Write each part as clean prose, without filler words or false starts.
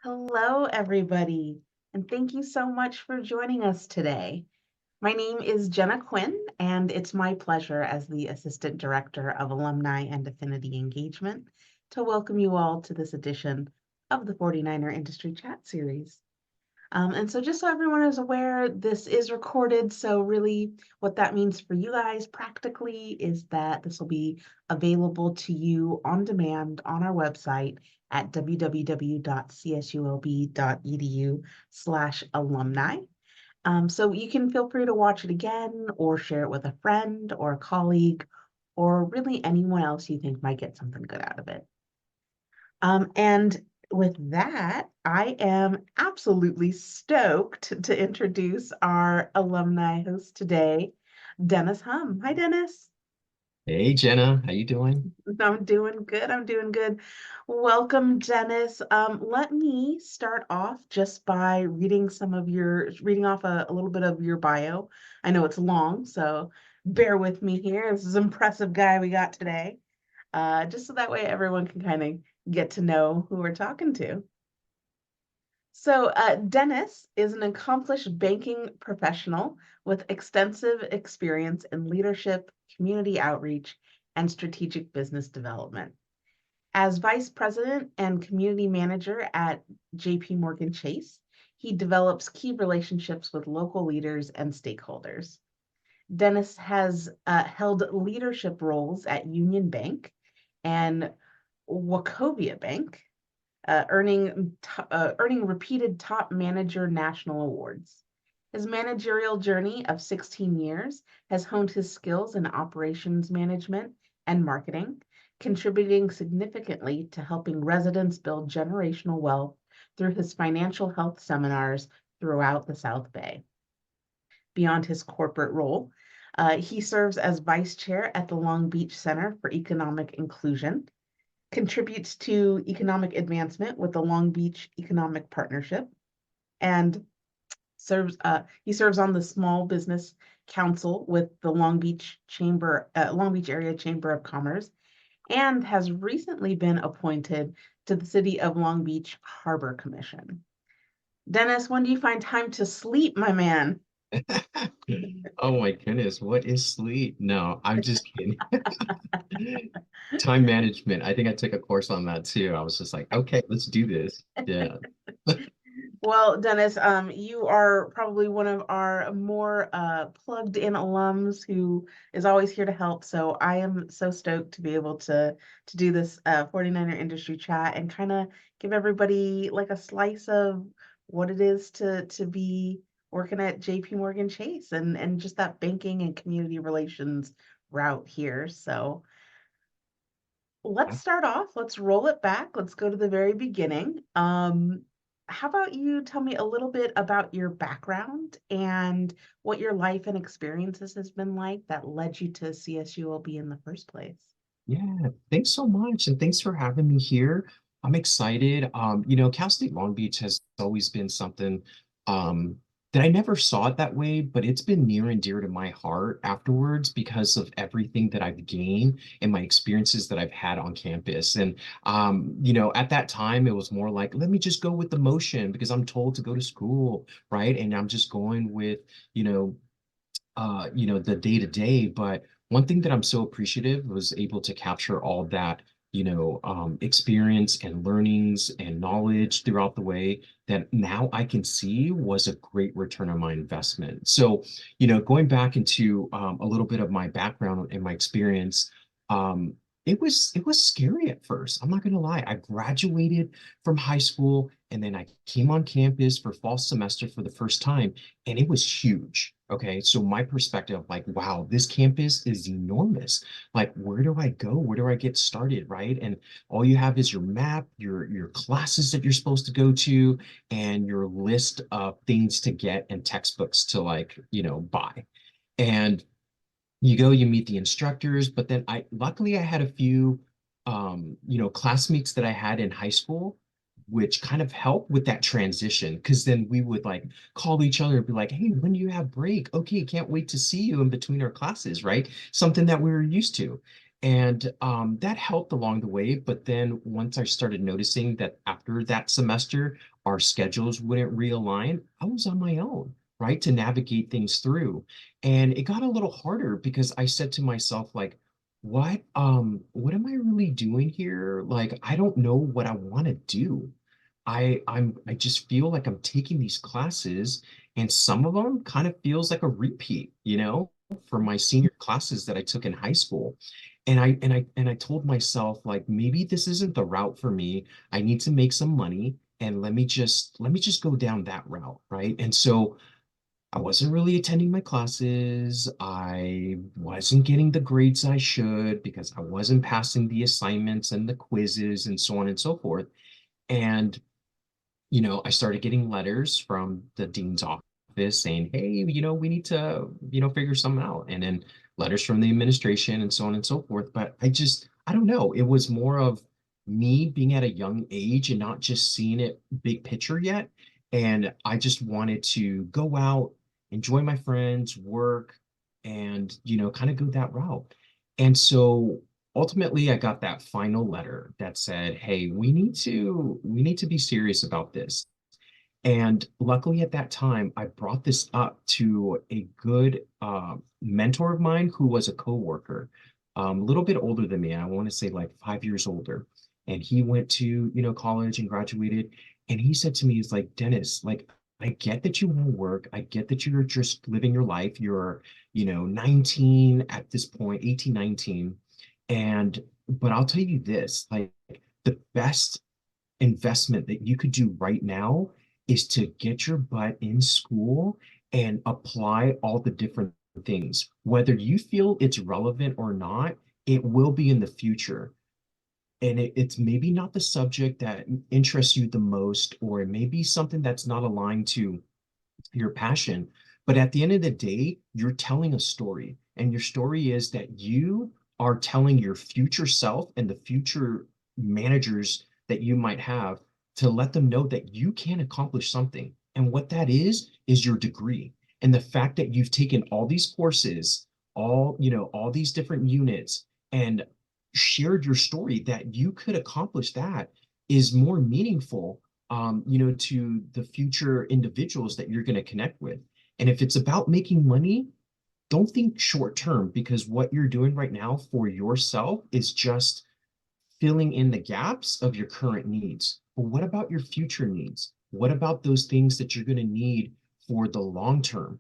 Hello, everybody, and thank you so much for joining us today. My name is Jenna Quinn, and it's my pleasure as the Assistant Director of Alumni and Affinity Engagement to welcome you all to this edition of the 49er Industry Chat Series. And so just so everyone is aware, this is recorded. So really what that means for you guys practically is that this will be available to you on demand on our website at www.csulb.edu/alumni. So you can feel free to watch it again or share it with a friend or a colleague or really anyone else you think might get something good out of it. And with that, I am absolutely stoked to introduce our alumni host today, Dennis Hum. Hi, Dennis. Hey Jenna, how you doing? I'm doing good. I'm doing good. Welcome, Dennis. Let me start off just by reading off a little bit of your bio. I know it's long, so bear with me here. This is an impressive guy we got today. Just so that way everyone can kind of get to know who we're talking to. So, Dennis is an accomplished banking professional with extensive experience in leadership, community outreach, and strategic business development. As vice president and community manager at JPMorgan Chase, he develops key relationships with local leaders and stakeholders. Dennis has held leadership roles at Union Bank and Wachovia Bank, earning repeated top manager national awards. His managerial journey of 16 years has honed his skills in operations management and marketing, contributing significantly to helping residents build generational wealth through his financial health seminars throughout the South Bay. Beyond his corporate role, he serves as vice chair at the Long Beach Center for Economic Inclusion, contributes to economic advancement with the Long Beach Economic Partnership, and he serves on the Small Business Council with the Long Beach Area Chamber of Commerce, and has recently been appointed to the City of Long Beach Harbor Commission. Dennis, when do you find time to sleep, my man? Oh my goodness, what is sleep? No, I'm just kidding. Time management. I think I took a course on that too. I was just like, okay, let's do this. Yeah. Well, Dennis, you are probably one of our more plugged in alums who is always here to help. So I am so stoked to be able to do this 49er industry chat and kind of give everybody like a slice of what it is to be working at JP Morgan Chase and just that banking and community relations route here. So let's start off. Let's roll it back. Let's go to the very beginning. How about you tell me a little bit about your background and what your life and experiences has been like that led you to CSULB in the first place? Yeah, thanks so much. And thanks for having me here. I'm excited. Cal State Long Beach has always been something um, that I never saw it that way, but it's been near and dear to my heart afterwards because of everything that I've gained and my experiences that I've had on campus. And, at that time, it was more like, let me just go with the motion because I'm told to go to school, right? And I'm just going with, you know, the day to day. But one thing that I'm so appreciative was able to capture all that, experience and learnings and knowledge throughout the way that now I can see was a great return on my investment. So, going back into a little bit of my background and my experience, it was scary at first. I'm not gonna lie. I graduated from high school and then I came on campus for fall semester for the first time, and it was huge. Okay, so my perspective, like, wow, this campus is enormous. Like, where do I go? Where do I get started, right? And all you have is your map, your classes that you're supposed to go to, and your list of things to get and textbooks to like, buy. And you go, you meet the instructors, but then luckily I had a few classmates that I had in high school, which kind of helped with that transition. Because then we would like call each other and be like, hey, when do you have break? Okay, can't wait to see you in between our classes, right? Something that we were used to. And that helped along the way. But then once I started noticing that after that semester, our schedules wouldn't realign, I was on my own, right, to navigate things through. And it got a little harder because I said to myself, like, what am I really doing here? Like, I don't know what I want to do. I just feel like I'm taking these classes and some of them kind of feels like a repeat, for my senior classes that I took in high school. And I told myself, like, maybe this isn't the route for me. I need to make some money and let me just go down that route, right? And so I wasn't really attending my classes. I wasn't getting the grades I should because I wasn't passing the assignments and the quizzes and so on and so forth. And I started getting letters from the dean's office saying, hey, we need to, figure something out. And then letters from the administration and so on and so forth. But I don't know. It was more of me being at a young age and not just seeing it big picture yet. And I just wanted to go out, enjoy my friends, work, and, kind of go that route. And so ultimately I got that final letter that said, hey, we need to be serious about this. And luckily at that time, I brought this up to a good mentor of mine who was a coworker, a little bit older than me. I want to say like 5 years older. And he went to, college and graduated. And he said to me, he's like, Dennis, like, I get that you want to work. I get that you're just living your life. You're, 19 at this point, 18, 19. But I'll tell you this, like the best investment that you could do right now is to get your butt in school and apply all the different things. Whether you feel it's relevant or not, it will be in the future. And it's maybe not the subject that interests you the most, or it may be something that's not aligned to your passion. But at the end of the day, you're telling a story. And your story is that you are telling your future self and the future managers that you might have to let them know that you can accomplish something. And what that is your degree. And the fact that you've taken all these courses, all these different units, and shared your story that you could accomplish that is more meaningful to the future individuals that you're going to connect with. And if it's about making money, don't think short term because what you're doing right now for yourself is just filling in the gaps of your current needs. But what about your future needs? What about those things that you're going to need for the long term?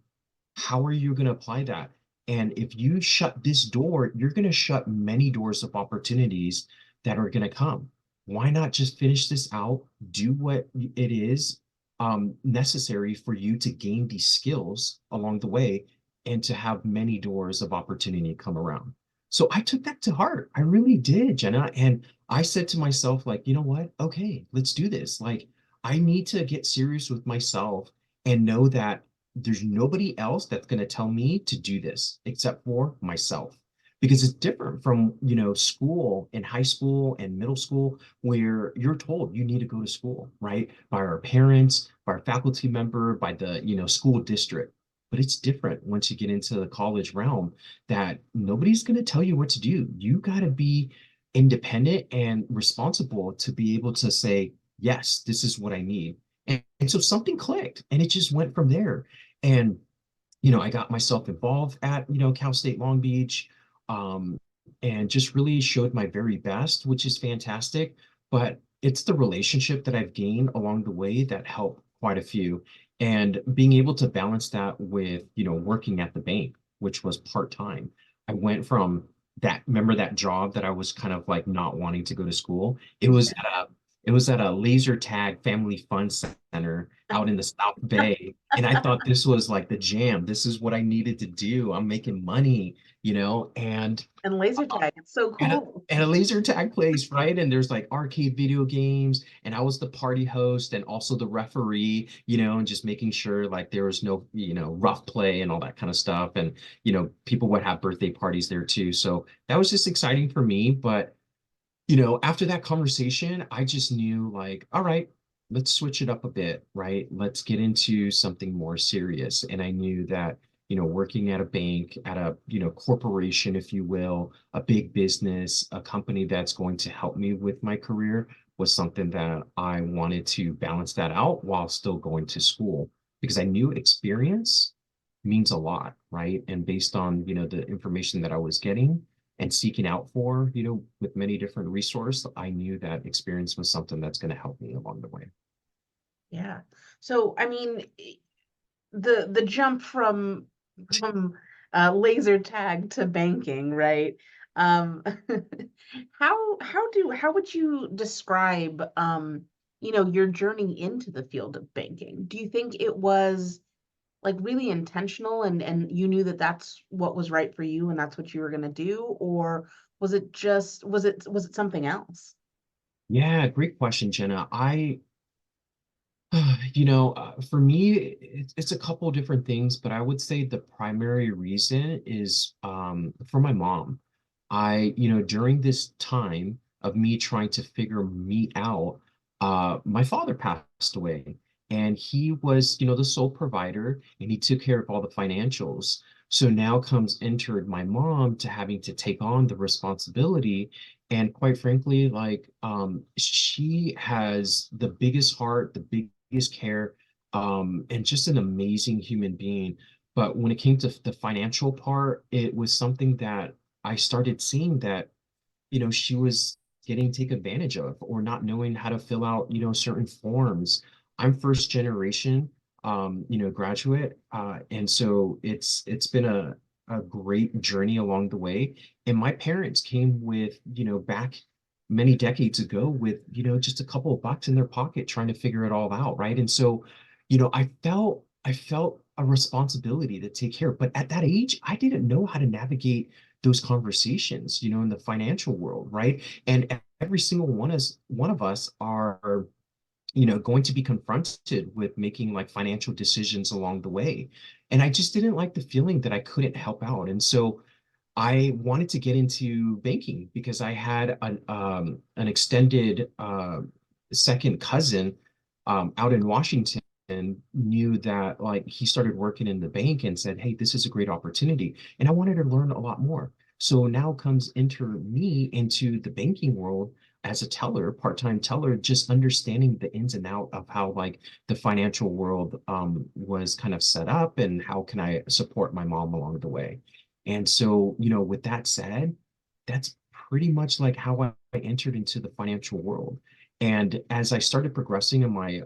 How are you going to apply that? And if you shut this door, you're going to shut many doors of opportunities that are going to come. Why not just finish this out, do what it is necessary for you to gain these skills along the way and to have many doors of opportunity come around? So I took that to heart. I really did, Jenna. And I said to myself, like, you know what? Okay, let's do this. Like, I need to get serious with myself and know that there's nobody else that's going to tell me to do this except for myself because it's different from school and high school and middle school where you're told you need to go to school, right, by our parents, by our faculty member, by the school district. But it's different once you get into the college realm that nobody's going to tell you what to do. You got to be independent and responsible to be able to say, yes, this is what I need. And so something clicked and it just went from there. And, I got myself involved at, Cal State Long Beach, um, and just really showed my very best, which is fantastic. But it's the relationship that I've gained along the way that helped quite a few. And being able to balance that with, working at the bank, which was part-time. I went from remember that job that I was kind of like not wanting to go to school? It was at a laser tag family fun center out in the South Bay. And I thought this was like the jam. This is what I needed to do. I'm making money, and And laser tag, it's so and a, cool. and a laser tag place, right? And there's like arcade video games, and I was the party host and also the referee, and just making sure like there was no, rough play and all that kind of stuff. And, people would have birthday parties there too. So that was just exciting for me. But after that conversation, I just knew like, all right, let's switch it up a bit, right? Let's get into something more serious. And I knew that, working at a bank, at a, corporation, if you will, a big business, a company that's going to help me with my career was something that I wanted to balance that out while still going to school because I knew experience means a lot, right? And based on, the information that I was getting and seeking out for, with many different resources, I knew that experience was something that's going to help me along the way. Yeah. So, I mean, the jump from laser tag to banking, right? Um, how would you describe your journey into the field of banking? Do you think it was like really intentional and you knew that that's what was right for you and that's what you were going to do, or was it just was it something else? Yeah, great question, Jenna. For me, it's a couple different things, but I would say the primary reason is for my mom. During this time of me trying to figure me out, my father passed away, and he was, the sole provider, and he took care of all the financials. So now comes entered my mom to having to take on the responsibility. And quite frankly, like she has the biggest heart, the biggest care, and just an amazing human being. But when it came to the financial part, it was something that I started seeing that, she was getting taken advantage of or not knowing how to fill out, certain forms. I'm first generation, graduate. And so it's been a great journey along the way. And my parents came with, back many decades ago with, just a couple of bucks in their pocket trying to figure it all out. Right. And so, I felt a responsibility to take care. But at that age, I didn't know how to navigate those conversations, in the financial world, right? And every single one of us are, going to be confronted with making like financial decisions along the way. And I just didn't like the feeling that I couldn't help out. And so I wanted to get into banking because I had an extended second cousin out in Washington and knew that like he started working in the bank and said, "Hey, this is a great opportunity." And I wanted to learn a lot more. So now comes enter me into the banking world as a teller, part-time teller, just understanding the ins and out of how like the financial world was kind of set up and how can I support my mom along the way. And so, with that said, that's pretty much like how I entered into the financial world. And as I started progressing in my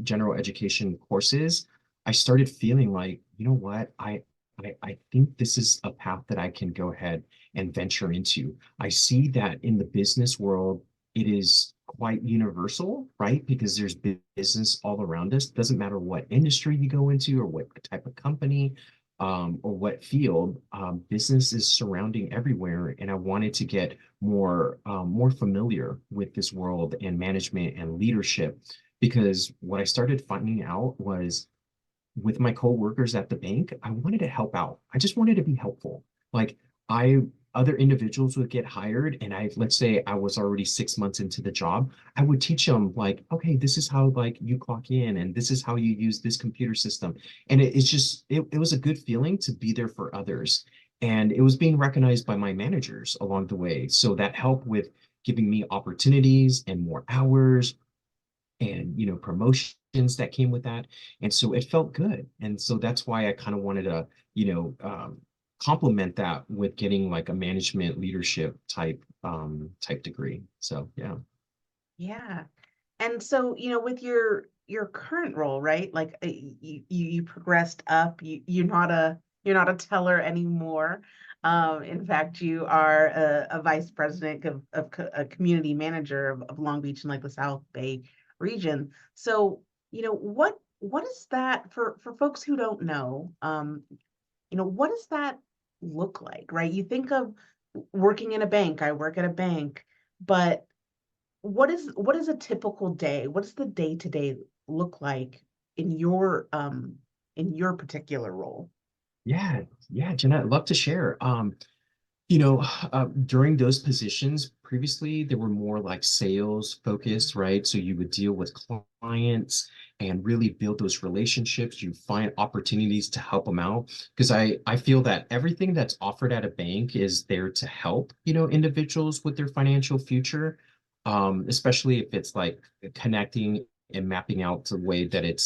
general education courses, I started feeling like, you know what, I think this is a path that I can go ahead and venture into. I see that in the business world, it is quite universal, right? Because there's business all around us. Doesn't matter what industry you go into or what type of company, or what field, business is surrounding everywhere. And I wanted to get more familiar with this world and management and leadership, because what I started finding out was with my coworkers at the bank, I wanted to help out. I just wanted to be helpful. Like I other individuals would get hired and let's say I was already 6 months into the job, I would teach them like, okay, this is how like you clock in and this is how you use this computer system. And it was a good feeling to be there for others. And it was being recognized by my managers along the way. So that helped with giving me opportunities and more hours and promotions that came with that. And so it felt good. And so that's why I kind of wanted to complement that with getting like a management leadership type degree. So yeah. Yeah. And so, with your current role, right? Like you progressed up. You're not a teller anymore. In fact, you are a vice president a community manager of Long Beach and like the South Bay region. So, what is that for folks who don't know? What does that look like, right? You think of working in a bank. I work at a bank, but what is a typical day? What does the day to day look like in your particular role? Yeah, yeah, Jeanette, I'd love to share. During those positions previously, they were more like sales focused, right? So you would deal with clients and really build those relationships. You find opportunities to help them out. Because I feel that everything that's offered at a bank is there to help, individuals with their financial future, especially if it's like connecting and mapping out the way that it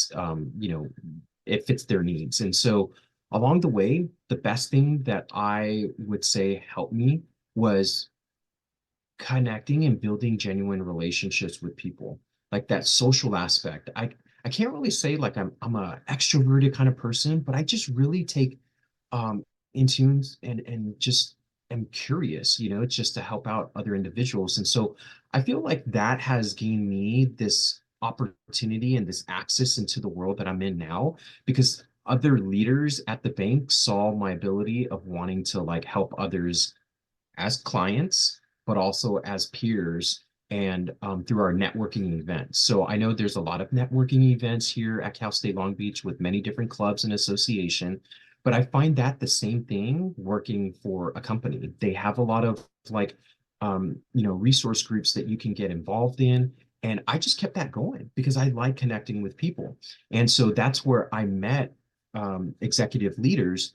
fits their needs. And so along the way, the best thing that I would say helped me was connecting and building genuine relationships with people, like that social aspect. I can't really say like I'm a extroverted kind of person, but I just really take in tunes and just am curious, just to help out other individuals. And so I feel like that has gained me this opportunity and this access into the world that I'm in now, because other leaders at the bank saw my ability of wanting to like help others as clients, but also as peers and through our networking events. So I know there's a lot of networking events here at Cal State Long Beach with many different clubs and association, but I find that the same thing working for a company. They have a lot of like, resource groups that you can get involved in. And I just kept that going because I like connecting with people. And so that's where I met executive leaders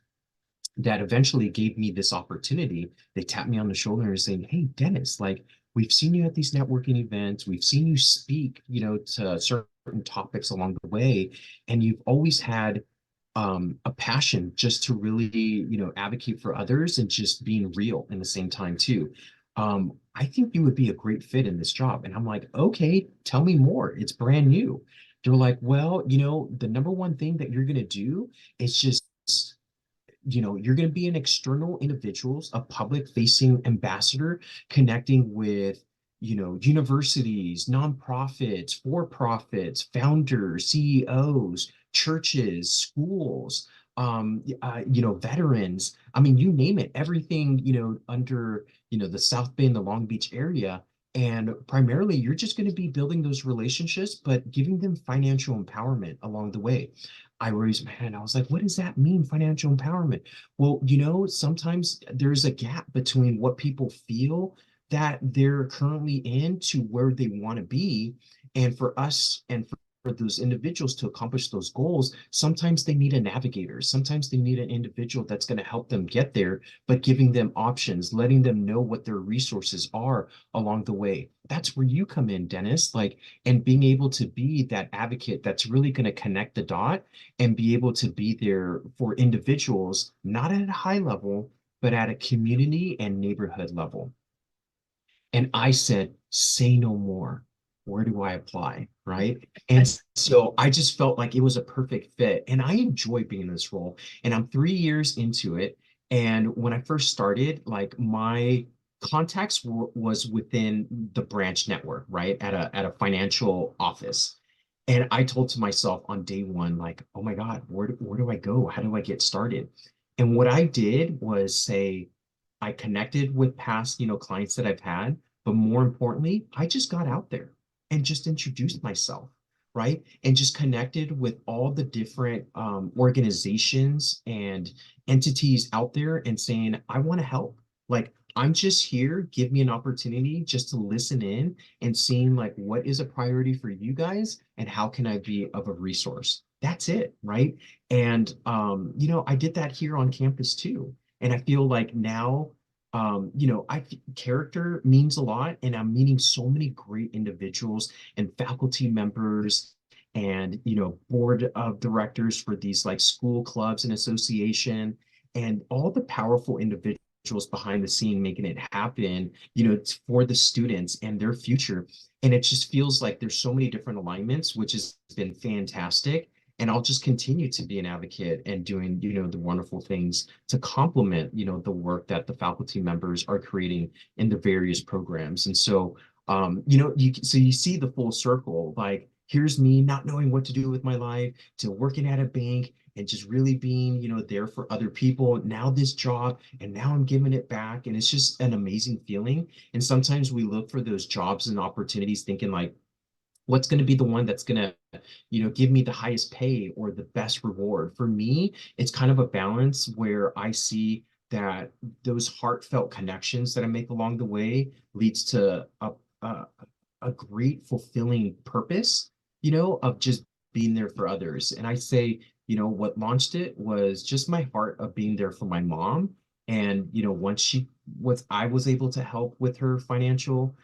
that eventually gave me this opportunity. They tapped me on the shoulder and saying, "Hey, Dennis, like we've seen you at these networking events, we've seen you speak, to certain topics along the way, and you've always had a passion just to really, advocate for others and just being real in the same time too. I think you would be a great fit in this job." And I'm like, "Okay, tell me more. It's brand new." They're like, "Well, the number one thing that you're going to do is just you're going to be an external individuals, a public facing ambassador connecting with, universities, nonprofits, for profits, founders, CEOs, churches, schools, veterans. I mean, you name it, everything, under, the South Bay and the Long Beach area. And primarily, you're just going to be building those relationships, but giving them financial empowerment along the way. I raised my hand. I was like, what does that mean, financial empowerment? Well, sometimes there's a gap between what people feel that they're currently in to where they want to be. And for us and for those individuals to accomplish those goals, sometimes they need a navigator. Sometimes they need an individual that's going to help them get there, but giving them options, letting them know what their resources are along the way. That's where you come in, Dennis, like, and being able to be that advocate that's really going to connect the dot and be able to be there for individuals, not at a high level, but at a community and neighborhood level. And I said, say no more. Where do I apply? Right. And so I just felt like it was a perfect fit. And I enjoy being in this role. And I'm 3 years into it. And when I first started, like my contacts was within the branch network, right? At a financial office. And I told to myself on day one, like, oh my God, where do I go? How do I get started? And what I did was say, I connected with past, clients that I've had, but more importantly, I just got out there and just introduced myself, right? And just connected with all the different organizations and entities out there and saying, I want to help. Like, I'm just here, give me an opportunity just to listen in and seeing like what is a priority for you guys and how can I be of a resource. That's it, right? And I did that here on campus too. And I feel like now character means a lot, and I'm meeting so many great individuals and faculty members and board of directors for these like school clubs and association and all the powerful individuals behind the scene making it happen, for the students and their future. And it just feels like there's so many different alignments, which has been fantastic. And I'll just continue to be an advocate and doing, the wonderful things to complement, the work that the faculty members are creating in the various programs. And so, you see the full circle, like here's me not knowing what to do with my life to working at a bank and just really being, there for other people. Now this job, and now I'm giving it back. And it's just an amazing feeling. And sometimes we look for those jobs and opportunities thinking like, what's going to be the one that's going to give me the highest pay or the best reward. For me, it's kind of a balance where I see that those heartfelt connections that I make along the way leads to a great fulfilling purpose, of just being there for others. And I say, what launched it was just my heart of being there for my mom. And, once I was able to help with her financial,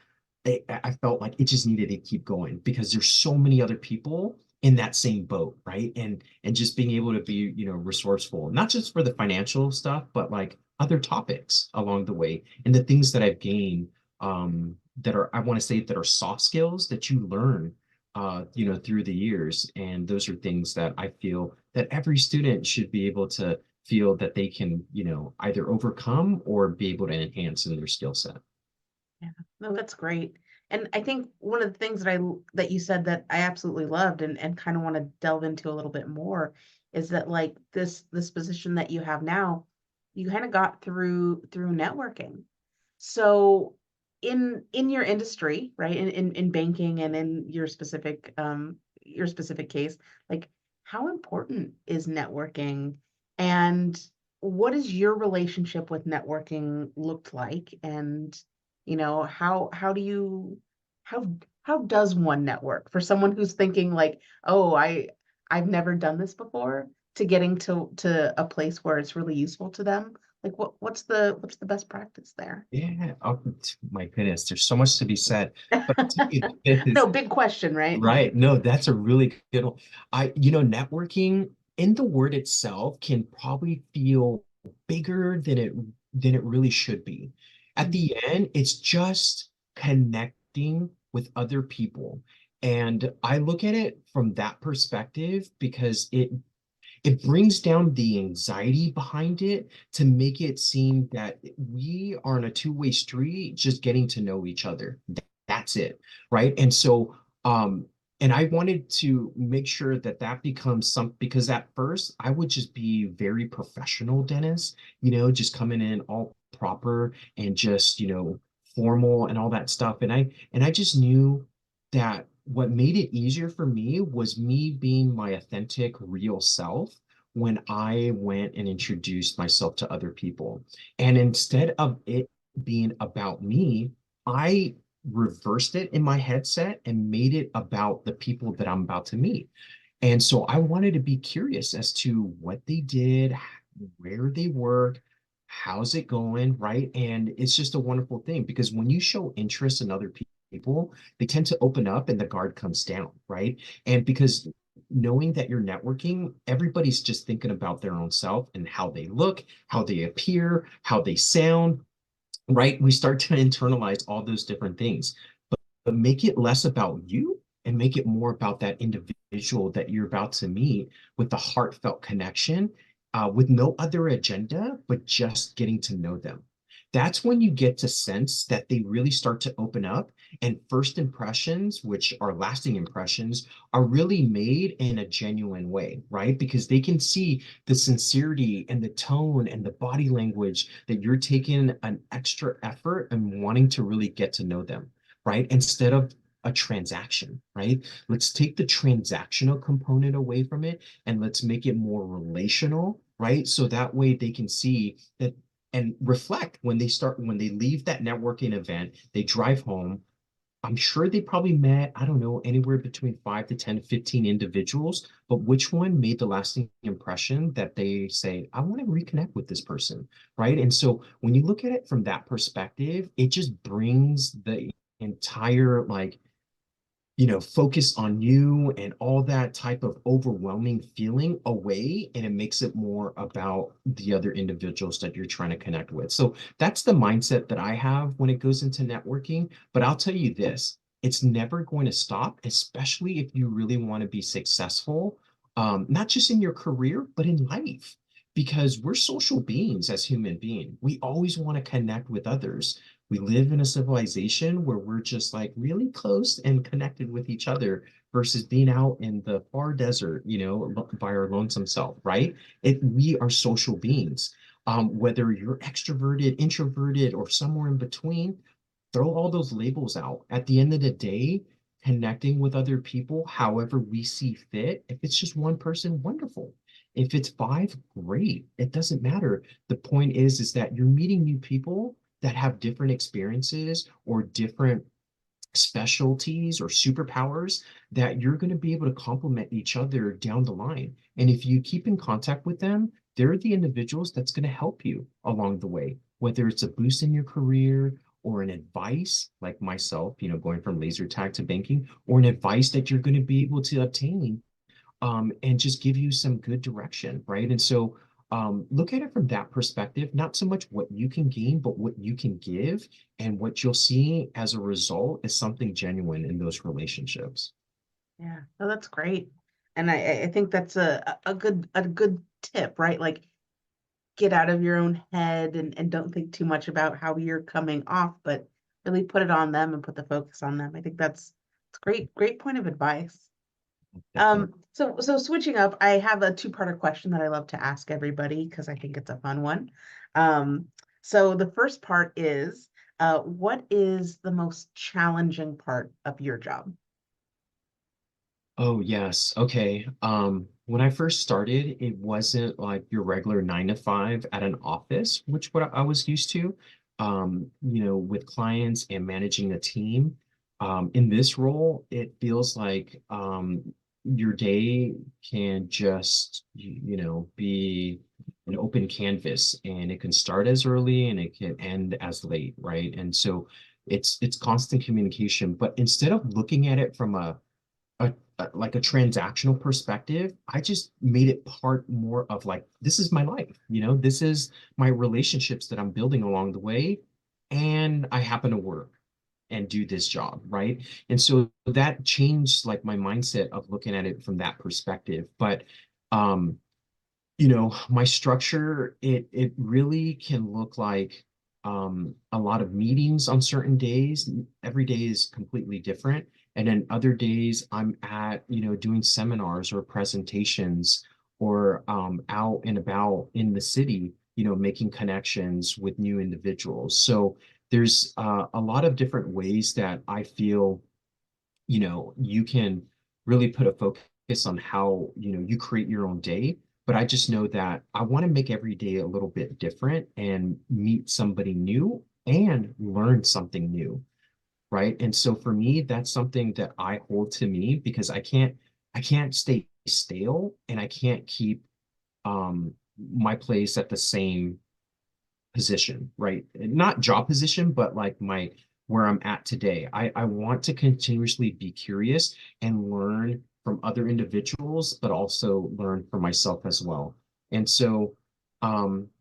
I felt like it just needed to keep going because there's so many other people in that same boat, right? And just being able to be, resourceful, not just for the financial stuff, but like other topics along the way and the things that I've gained that are, I want to say, that are soft skills that you learn through the years. And those are things that I feel that every student should be able to feel that they can, either overcome or be able to enhance in their skill set. Yeah, no, that's great. And I think one of the things that you said that I absolutely loved and kind of want to delve into a little bit more is that like this position that you have now, you kind of got through networking. So in your industry, right, in banking and in your specific case, like how important is networking and what is your relationship with networking looked like? And how do you how how does one network for someone who's thinking like, oh, I've never done this before to getting to a place where it's really useful to them? Like what's the best practice there? Yeah. Oh, my goodness, there's so much to be said. But I'll tell you this, No, big question, right? right? No, that's a really good one. Networking in the word itself can probably feel bigger than it really should be. At Mm, the end, it's just connecting with other people. And I look at it from that perspective because it brings down the anxiety behind it to make it seem that we are on a two-way street, just getting to know each other. That's it, right? And so, and I wanted to make sure that that becomes some, because at first I would just be very professional, Dennis, just coming in all proper and just, formal and all that stuff. And I just knew that what made it easier for me was me being my authentic, real self when I went and introduced myself to other people. And instead of it being about me, I reversed it in my headset and made it about the people that I'm about to meet. And so I wanted to be curious as to what they did, where they work, how's it going, right? And it's just a wonderful thing because when you show interest in other people, they tend to open up and the guard comes down, right? And because knowing that you're networking, everybody's just thinking about their own self and how they look, how they appear, how they sound, right? We start to internalize all those different things, but make it less about you and make it more about that individual that you're about to meet with the heartfelt connection, with no other agenda, but just getting to know them. That's when you get to sense that they really start to open up, and first impressions, which are lasting impressions, are really made in a genuine way, right? Because they can see the sincerity and the tone and the body language that you're taking an extra effort and wanting to really get to know them, right? Instead of a transaction, right? Let's take the transactional component away from it and let's make it more relational, right? So that way they can see that and reflect when they leave that networking event, they drive home. I'm sure they probably met, I don't know, anywhere between 5 to 10 to 15 individuals, but which one made the lasting impression that they say, I want to reconnect with this person, right? And so when you look at it from that perspective, it just brings the entire focus on you and all that type of overwhelming feeling away, and it makes it more about the other individuals that you're trying to connect with. So that's the mindset that I have when it goes into networking. But I'll tell you this, it's never going to stop, especially if you really want to be successful, not just in your career, but in life. Because we're social beings as human beings. We always want to connect with others. We live in a civilization where we're just like really close and connected with each other versus being out in the far desert, by our lonesome self, right? We are social beings. Whether you're extroverted, introverted, or somewhere in between, throw all those labels out. At the end of the day, connecting with other people, however we see fit, if it's just one person, wonderful. If it's five, great. It doesn't matter. The point is that you're meeting new people that have different experiences or different specialties or superpowers that you're going to be able to complement each other down the line. And if you keep in contact with them, they're the individuals that's going to help you along the way, whether it's a boost in your career or an advice like myself, going from laser tag to banking, or an advice that you're going to be able to obtain and just give you some good direction, right? And so look at it from that perspective, not so much what you can gain, but what you can give. And what you'll see as a result is something genuine in those relationships. Yeah. Oh, that's great. And I think that's a good tip, right? Like get out of your own head and don't think too much about how you're coming off, but really put it on them and put the focus on them. I think that's great point of advice. Definitely. So switching up, I have a two-parter question that I love to ask everybody because I think it's a fun one. Um, so the first part is, what is the most challenging part of your job? Oh, yes. Okay. When I first started, it wasn't like your regular 9 to 5 at an office, which what I was used to, with clients and managing a team. In this role, it feels like your day can just, be an open canvas, and it can start as early and it can end as late, right? And so it's constant communication, but instead of looking at it from like a transactional perspective, I just made it part more of like, this is my life, this is my relationships that I'm building along the way. And I happen to work and do this job, right? And so that changed like my mindset of looking at it from that perspective. But um, my structure, it really can look like a lot of meetings on certain days. Every day is completely different. And then other days I'm at, doing seminars or presentations or out and about in the city, making connections with new individuals. So there's a lot of different ways that I feel you can really put a focus on how, you create your own day. But I just know that I want to make every day a little bit different and meet somebody new and learn something new, right? And so for me, that's something that I hold to me because I can't stay stale and I can't keep my place at the same position, right? Not job position, but like my where I'm at today. I want to continuously be curious and learn from other individuals, but also learn for myself as well. And so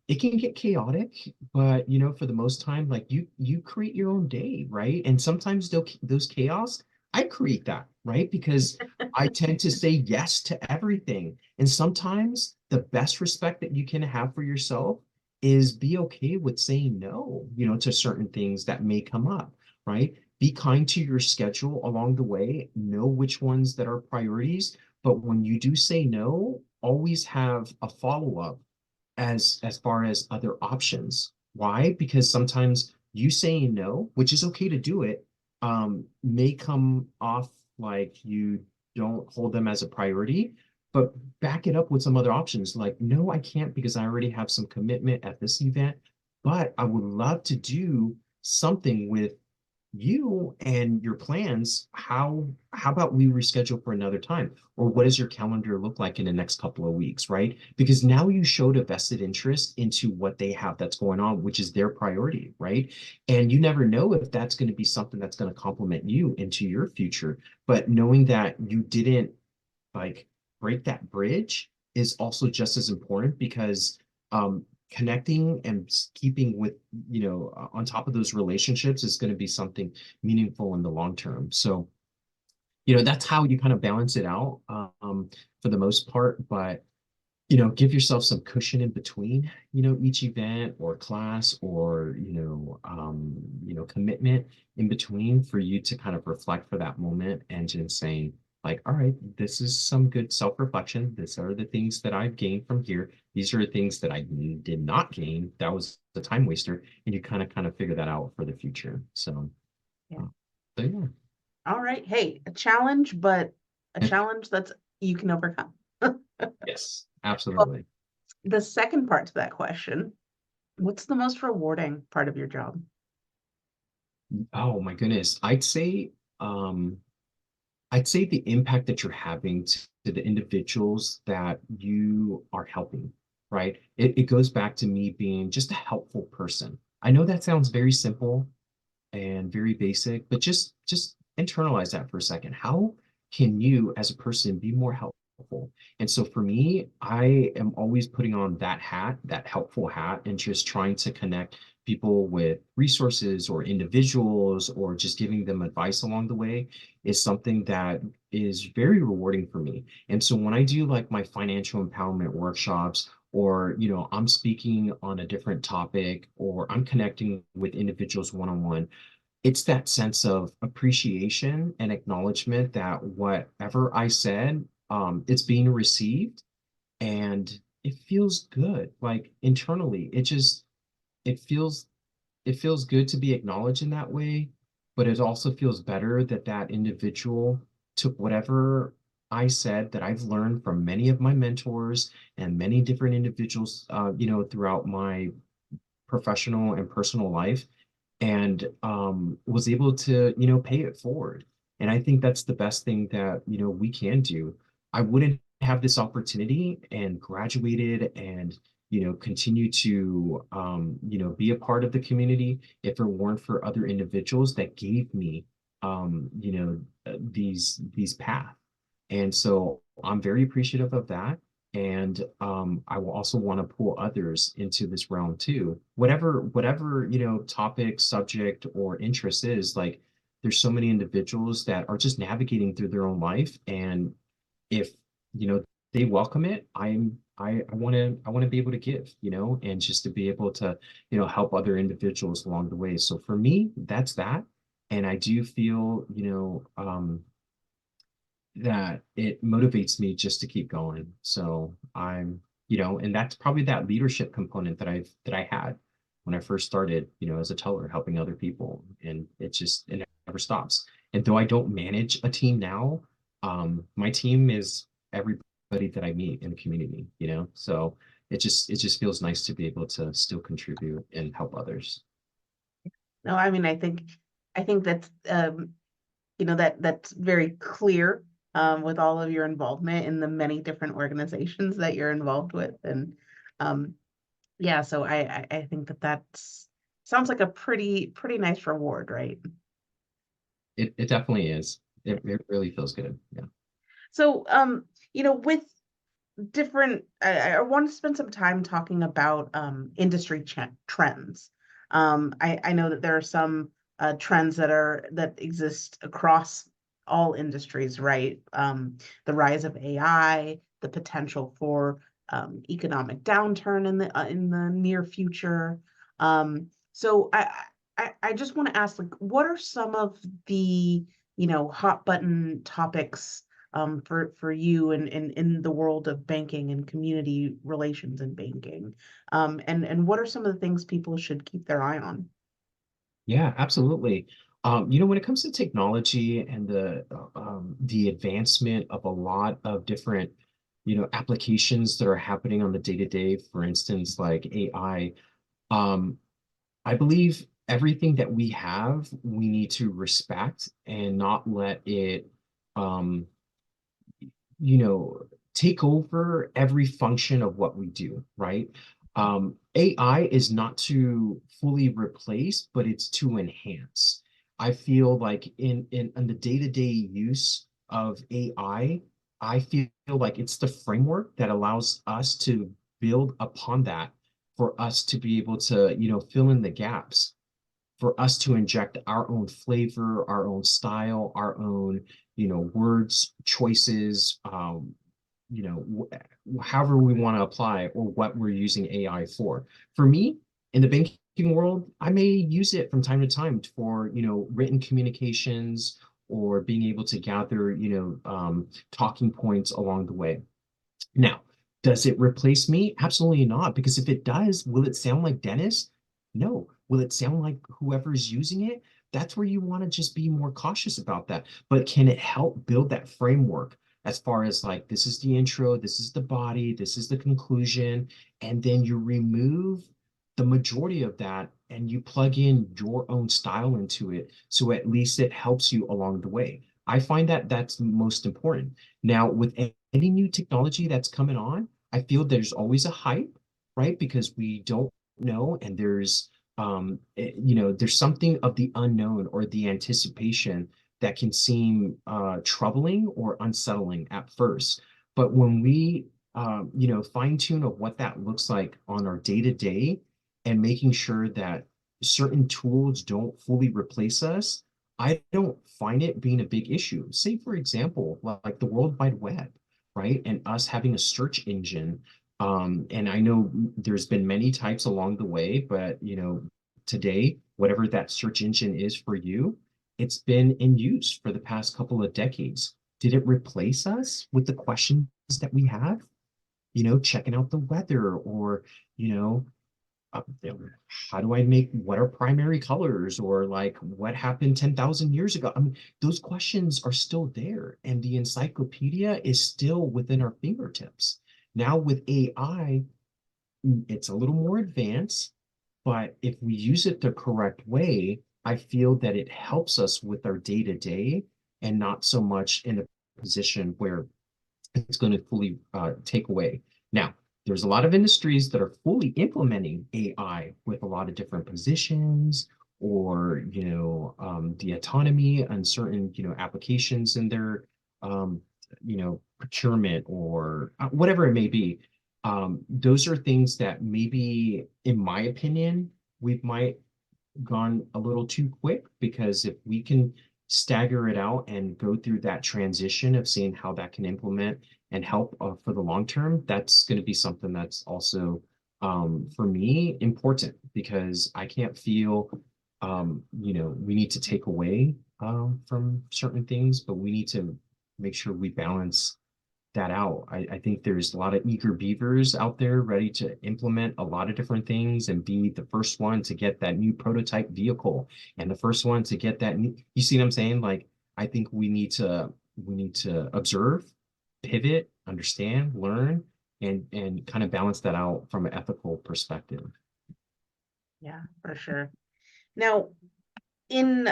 it can get chaotic, but for the most time, like you create your own day, right? And sometimes those chaos, I create that, right? Because I tend to say yes to everything. And sometimes the best respect that you can have for yourself is be okay with saying no, to certain things that may come up, right? Be kind to your schedule along the way, know which ones that are priorities, but when you do say no, always have a follow-up as far as other options. Why? Because sometimes you saying no, which is okay to do it, may come off like you don't hold them as a priority, but back it up with some other options. Like, no, I can't because I already have some commitment at this event, but I would love to do something with you and your plans. How about we reschedule for another time? Or what does your calendar look like in the next couple of weeks, right? Because now you showed a vested interest into what they have that's going on, which is their priority, right? And you never know if that's going to be something that's going to complement you into your future. But knowing that you didn't like break that bridge is also just as important because connecting and keeping with on top of those relationships is going to be something meaningful in the long term. So that's how you kind of balance it out for the most part. But give yourself some cushion in between each event or class or commitment in between for you to kind of reflect for that moment and just saying like, all right, this is some good self-reflection. These are the things that I've gained from here. These are the things that I did not gain. That was the time waster. And you kind of figure that out for the future. So, Yeah. uh, so yeah. All right. Hey, a challenge, but a challenge that's you can overcome. Yes, Well, absolutely. the second part to that question, what's the most rewarding part of your job? Oh my goodness. I'd say um, I'd say the impact that you're having to the individuals that you are helping, right? It goes back to me being just a helpful person. I know that sounds very simple and very basic, but just internalize that for a second. How can you as a person be more helpful? And so for me, I am always putting on that hat, that helpful hat, and just trying to connect people with resources or individuals or just giving them advice along the way is something that is very rewarding for me. And so when I do like my financial empowerment workshops, or I'm speaking on a different topic, or I'm connecting with individuals one-on-one, it's that sense of appreciation and acknowledgement that whatever I said, it's being received, and it feels good. Like internally, it feels it feels good to be acknowledged in that way, but it also feels better that that individual took whatever I said that I've learned from many of my mentors and many different individuals, throughout my professional and personal life, and was able to pay it forward. And I think that's the best thing that we can do. I wouldn't have this opportunity and graduated and continue to be a part of the community if it weren't for other individuals that gave me these paths. And so I'm very appreciative of that. And I will also want to pull others into this realm too. Whatever, topic, subject, or interest is, like there's so many individuals that are just navigating through their own life. And if, they welcome it, I want to be able to give, and just to be able to, help other individuals along the way. So for me, that's that. And I do feel, that it motivates me just to keep going. So and that's probably that leadership component that I had when I first started, as a teller, helping other people. And it never stops. And though I don't manage a team now, my team is everybody that I meet in the community, So it just feels nice to be able to still contribute and help others. No, I mean, I think that's that's very clear, with all of your involvement in the many different organizations that you're involved with. And um, yeah, so I think that's sounds like a pretty nice reward, right? It definitely is. It really feels good. Yeah. So with different, I want to spend some time talking about industry trends. I know that there are some trends that exist across all industries, right? The rise of AI, the potential for economic downturn in the near future. So I just want to ask, like, what are some of the hot button topics for you in the world of banking and community relations in banking? And what are some of the things people should keep their eye on? Yeah, absolutely. When it comes to technology and the advancement of a lot of different, applications that are happening on the day-to-day, for instance, like AI, I believe everything that we have, we need to respect and not let it, um, you know, take over every function of what we do, right? AI is not to fully replace, but it's to enhance. I feel like in the day-to-day use of AI, I feel like it's the framework that allows us to build upon that, for us to be able to, fill in the gaps, for us to inject our own flavor, our own style, our own, words, choices, however we want to apply or what we're using AI for. For me, in the banking world, I may use it from time to time for, written communications, or being able to gather, talking points along the way. Now, does it replace me? Absolutely not. Because if it does, will it sound like Dennis? No. Will it sound like whoever's using it? That's where you want to just be more cautious about that. But can it help build that framework, as far as like, this is the intro, this is the body, this is the conclusion, and then you remove the majority of that and you plug in your own style into it, so at least it helps you along the way. I find that that's most important. Now, with any new technology that's coming on, I feel there's always a hype, right? Because we don't know, and there's there's something of the unknown or the anticipation that can seem troubling or unsettling at first. But when we fine tune of what that looks like on our day to day, and making sure that certain tools don't fully replace us, I don't find it being a big issue. Say, for example, like the World Wide Web, right? And us having a search engine. And I know there's been many types along the way, but today, whatever that search engine is for you, it's been in use for the past couple of decades. Did it replace us with the questions that we have? Checking out the weather, or, you know, uh, how do I make, what are primary colors, or like what happened 10,000 years ago? I mean, those questions are still there, and the encyclopedia is still within our fingertips. Now with AI, it's a little more advanced, but if we use it the correct way, I feel that it helps us with our day to day, and not so much in a position where it's going to fully take away. Now, there's a lot of industries that are fully implementing AI with a lot of different positions, or the autonomy and certain applications in their procurement, or whatever it may be. Those are things that maybe, in my opinion, we might gone a little too quick, because if we can stagger it out and go through that transition of seeing how that can implement and help for the long term, that's going to be something that's also for me important, because I can't feel we need to take away from certain things, but we need to make sure we balance that out. I think there's a lot of eager beavers out there ready to implement a lot of different things and be the first one to get that new prototype vehicle, and the first one to get that new, you see what I'm saying? Like, I think we need to observe, pivot, understand, learn, and kind of balance that out from an ethical perspective. Yeah, for sure. Now, in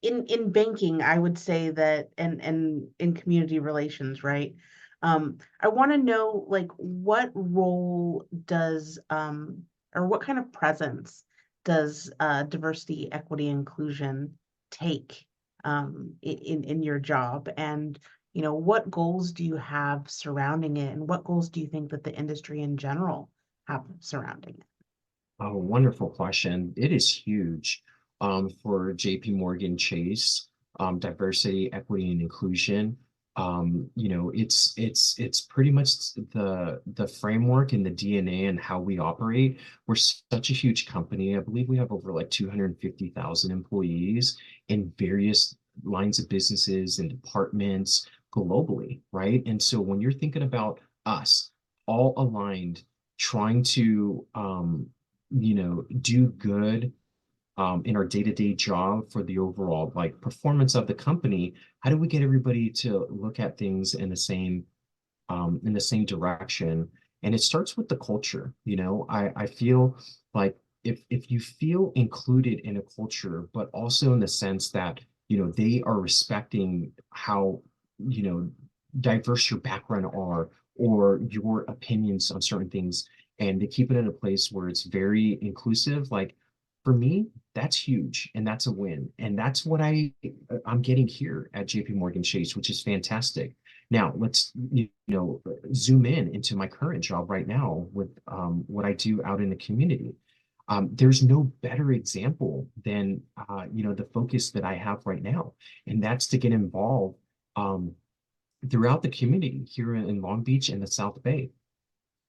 in banking, I would say that, and in community relations, right? I want to know, like, what role does or what kind of presence does diversity, equity, inclusion take in your job? And what goals do you have surrounding it, and what goals do you think that the industry in general have surrounding it? Oh, wonderful question. It is huge for JPMorgan Chase, diversity, equity, and inclusion. It's pretty much the framework and the DNA and how we operate. We're such a huge company. I believe we have over like 250,000 employees in various lines of businesses and departments globally, right? And so when you're thinking about us all aligned, trying to do good in our day-to-day job for the overall like performance of the company, how do we get everybody to look at things in the same direction? And it starts with the culture. I feel like if you feel included in a culture, but also in the sense that they are respecting how you know diverse your background are, or your opinions on certain things, and they keep it in a place where it's very inclusive, like, for me, that's huge, and that's a win, and that's what I'm getting here at JPMorgan Chase, which is fantastic. Now, let's zoom in into my current job right now with what I do out in the community. There's no better example than the focus that I have right now, and that's to get involved throughout the community here in Long Beach and the South Bay,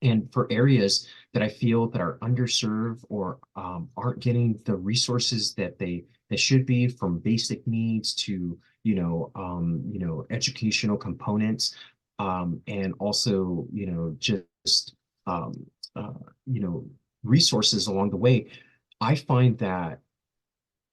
and for areas that I feel that are underserved, or aren't getting the resources that they should be, from basic needs to educational components, and also just um, uh, you know resources along the way. I find that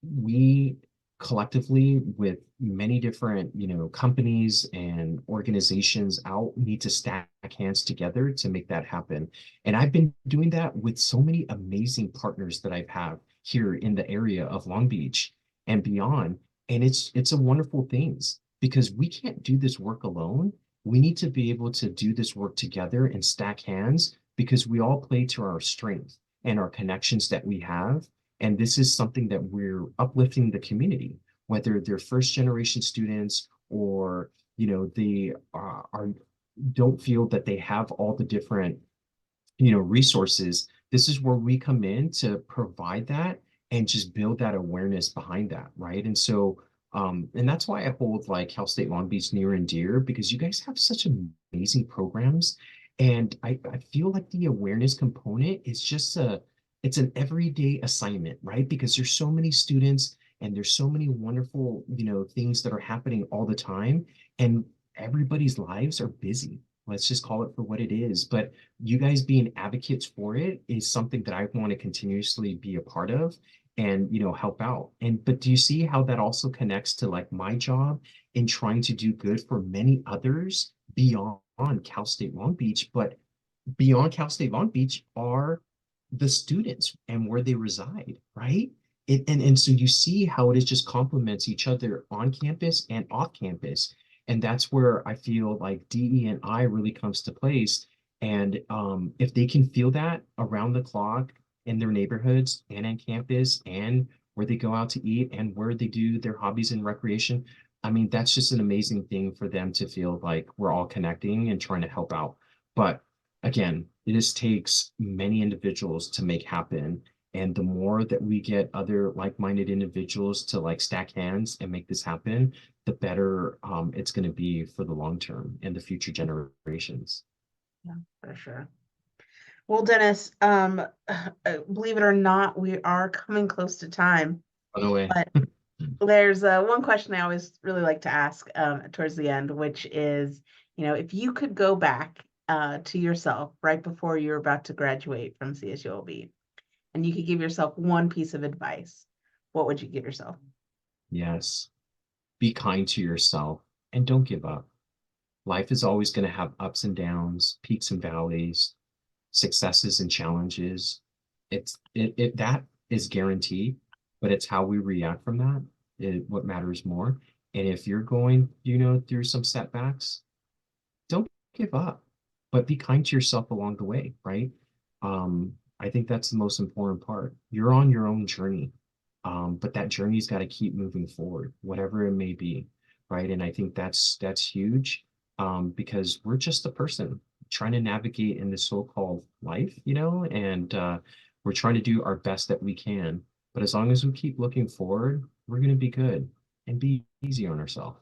we collectively with many different, companies and organizations out need to stack hands together to make that happen. And I've been doing that with so many amazing partners that I've had here in the area of Long Beach and beyond. And it's a wonderful things because we can't do this work alone. We need to be able to do this work together and stack hands because we all play to our strength and our connections that we have. And this is something that we're uplifting the community, whether they're first generation students or, they are don't feel that they have all the different, resources. This is where we come in to provide that and just build that awareness behind that, right? And so, and that's why I hold like Cal State Long Beach near and dear because you guys have such amazing programs. And I feel like the awareness component is just it's an everyday assignment, right? Because there's so many students and there's so many wonderful, things that are happening all the time. And everybody's lives are busy. Let's just call it for what it is. But you guys being advocates for it is something that I want to continuously be a part of and help out. And but do you see how that also connects to like my job in trying to do good for many others beyond Cal State Long Beach, but beyond Cal State Long Beach are the students and where they reside, right? And so you see how it is just complements each other on campus and off campus. And that's where I feel like DE&I really comes to place. And if they can feel that around the clock in their neighborhoods and on campus and where they go out to eat and where they do their hobbies and recreation, I mean, that's just an amazing thing for them to feel like we're all connecting and trying to help out. But again, this takes many individuals to make happen. And the more that we get other like-minded individuals to like stack hands and make this happen, the better it's going to be for the long term and the future generations. Yeah, for sure. Well, Dennis, believe it or not, we are coming close to time, By the way, but there's one question I always really like to ask towards the end, which is, if you could go back to yourself right before you're about to graduate from CSULB, and you could give yourself one piece of advice, what would you give yourself? yes, be kind to yourself and don't give up. Life is always going to have ups and downs, peaks and valleys, successes and challenges. That is guaranteed, but it's how we react from that what matters more. And if you're going, through some setbacks, don't give up, but be kind to yourself along the way, right? I think that's the most important part. You're on your own journey, but that journey's got to keep moving forward, whatever it may be, right? And I think that's huge, because we're just a person trying to navigate in this so-called life, and we're trying to do our best that we can. But as long as we keep looking forward, we're going to be good and be easy on ourselves.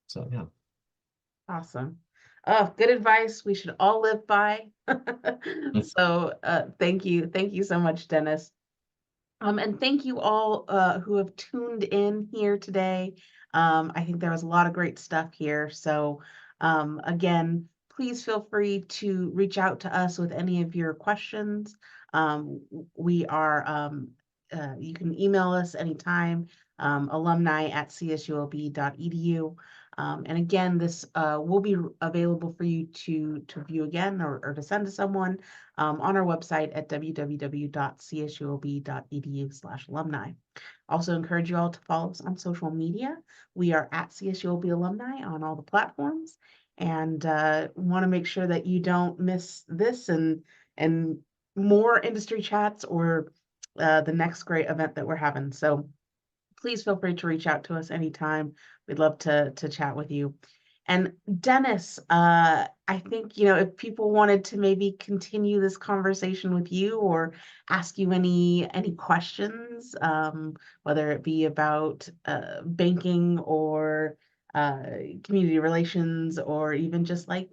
So yeah. Awesome. Oh, good advice we should all live by. So thank you. Thank you so much, Dennis. And thank you all who have tuned in here today. I think there was a lot of great stuff here. So again, please feel free to reach out to us with any of your questions. We are, you can email us anytime, alumni@csulb.edu. And again, this will be available for you to view again or to send to someone on our website at www.csulb.edu/alumni. Also encourage you all to follow us on social media. We are at CSULB Alumni on all the platforms, and want to make sure that you don't miss this and more industry chats or the next great event that we're having. So please feel free to reach out to us anytime. We'd love to chat with you. And Dennis, I think, if people wanted to maybe continue this conversation with you or ask you any questions, whether it be about banking or community relations or even just like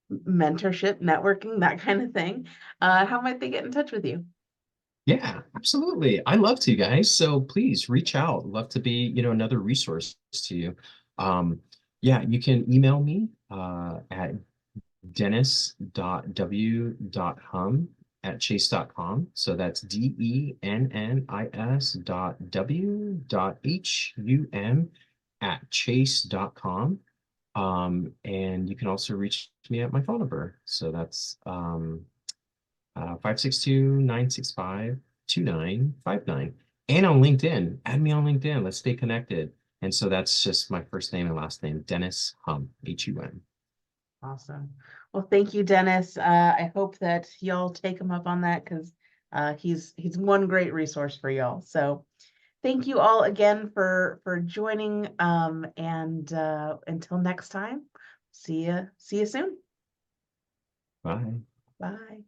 mentorship, networking, that kind of thing, how might they get in touch with you? Yeah, absolutely. I love to, guys. So please reach out. Love to be, another resource to you. Yeah, you can email me at dennis.w.hum dennis@chase.com. So that's dennis.w.hum@chase.com. And you can also reach me at my phone number. So that's 562-965-2959. And on LinkedIn, add me on LinkedIn. Let's stay connected. And so that's just my first name and last name, Dennis Hum, Hum. Awesome. Well, thank you, Dennis. I hope that y'all take him up on that because he's one great resource for y'all. So thank you all again for joining. And until next time, see you soon. Bye. Bye.